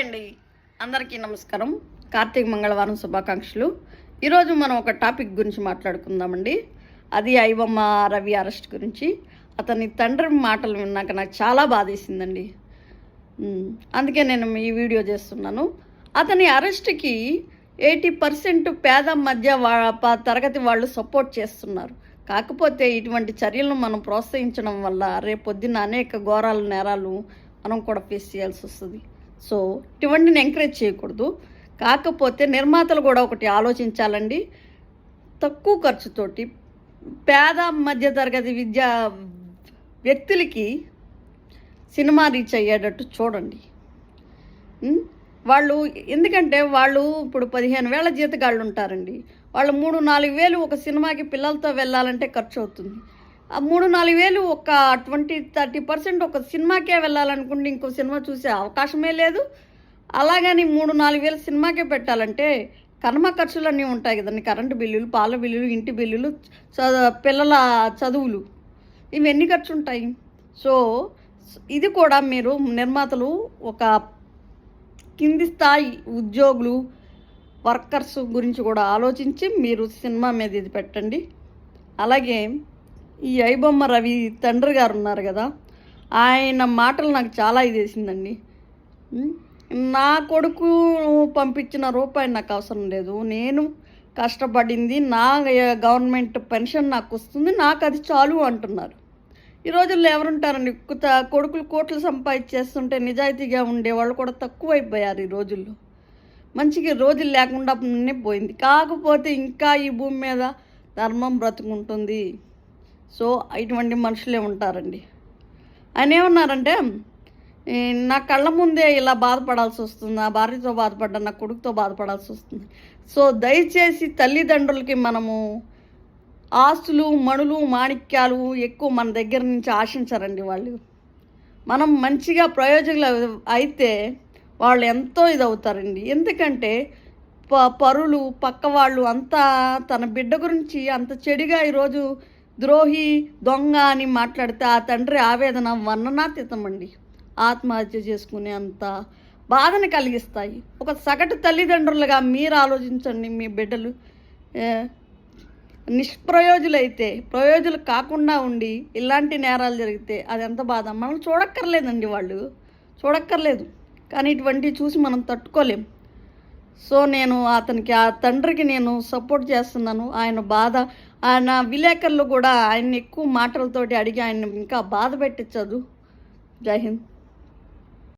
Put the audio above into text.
అండి, అందరికీ నమస్కారం. కార్తీక మంగళవారం శుభాకాంక్షలు. ఈరోజు మనం ఒక టాపిక్ గురించి మాట్లాడుకుందామండి. అది ఐబొమ్మ రవి అరెస్ట్ గురించి. అతని తండ్రి మాటలు విన్నాక నాకు చాలా బాధేసిందండి. అందుకే నేను ఈ వీడియో చేస్తున్నాను. అతని అరెస్ట్కి 80% పేద మధ్య తరగతి వాళ్ళు సపోర్ట్ చేస్తున్నారు. కాకపోతే ఇటువంటి చర్యలను మనం ప్రోత్సహించడం వల్ల రేపొద్దున అనేక ఘోరాల నేరాలు మనం కూడా ఫేస్ చేయాల్సి వస్తుంది. సో ఇటువంటిని ఎంకరేజ్ చేయకూడదు. కాకపోతే నిర్మాతలు కూడా ఒకటి ఆలోచించాలండి. తక్కువ ఖర్చుతోటి పేద మధ్యతరగతి వ్యక్తులకి సినిమా రీచ్ అయ్యేటట్టు చూడండి. వాళ్ళు ఎందుకంటే వాళ్ళు ఇప్పుడు 15,000 జీతగాళ్ళు ఉంటారండి. వాళ్ళు 3-4 వేలు ఒక సినిమాకి పిల్లలతో వెళ్ళాలంటే ఖర్చు అవుతుంది. ఆ 3-4 వేలు ఒక 20-30% ఒక సినిమాకే వెళ్ళాలనుకుంటే ఇంకో సినిమా చూసే అవకాశమే లేదు. అలాగని 3-4 వేలు సినిమాకే పెట్టాలంటే కర్మ ఖర్చులన్నీ ఉంటాయి కదండి. కరెంటు బిల్లులు, పాల బిల్లులు, ఇంటి బిల్లులు, పిల్లల చదువులు, ఇవన్నీ ఖర్చు ఉంటాయి. సో ఇది కూడా మీరు నిర్మాతలు ఒక కింది స్థాయి ఉద్యోగులు, వర్కర్స్ గురించి కూడా ఆలోచించి మీరు సినిమా మీద ఇది పెట్టండి. అలాగే ఈ ఐబొమ్మ రవి తండ్రి గారు ఉన్నారు కదా, ఆయన మాటలు నాకు చాలా ఇదేసిందండి. నా కొడుకు పంపించిన రూపాయి నాకు అవసరం లేదు, నేను కష్టపడింది నా గవర్నమెంట్ పెన్షన్ నాకు వస్తుంది, నాకు అది చాలు అంటున్నారు. ఈ రోజుల్లో ఎవరుంటారండి? కొడుకులు కోట్లు సంపాదించేస్తుంటే నిజాయితీగా ఉండేవాళ్ళు కూడా తక్కువైపోయారు. ఈ రోజుల్లో మంచిగా రోజులు లేకుండా పోయింది. కాకపోతే ఇంకా ఈ భూమి మీద ధర్మం బ్రతుకుంటుంది. సో ఇటువంటి మనుషులే ఉంటారండి. ఆయన ఏమన్నారంటే, నా కళ్ళ ముందే ఇలా బాధపడాల్సి వస్తుంది, నా భార్యతో బాధపడ్డా, నా కొడుకుతో బాధపడాల్సి వస్తుంది. సో దయచేసి తల్లిదండ్రులకి మనము ఆస్తులు, మణులు, మాణిక్యాలు ఎక్కువ మన దగ్గర నుంచి ఆశించరండి. వాళ్ళు మనం మంచిగా ప్రయోజకులు అయితే వాళ్ళు ఎంతో ఇదవుతారండి. ఎందుకంటే పరులు పక్క వాళ్ళు అంతా తన బిడ్డ గురించి అంత చెడుగా ఈరోజు ద్రోహి, దొంగ అని మాట్లాడితే ఆ తండ్రి ఆవేదన వర్ణనాతీతమండి. ఆత్మహత్య చేసుకునే అంత బాధను కలిగిస్తాయి. ఒక సగటు తల్లిదండ్రులుగా మీరు ఆలోచించండి. మీ బిడ్డలు నిష్ప్రయోజులైతే, ప్రయోజులు కాకుండా ఉండి ఇలాంటి నేరాలు జరిగితే అది ఎంత బాధ. మనం చూడక్కర్లేదండి, వాళ్ళు చూడక్కర్లేదు. కానీ ఇటువంటివి చూసి మనం తట్టుకోలేం. సో నేను అతనికి, ఆ తండ్రికి నేను సపోర్ట్ చేస్తున్నాను. ఆయన బాధ, ఆయన విలేకరులు కూడా ఆయన ఎక్కువ మాటలతోటి అడిగి ఆయన ఇంకా బాధ పెట్టించదు. జై హింద్.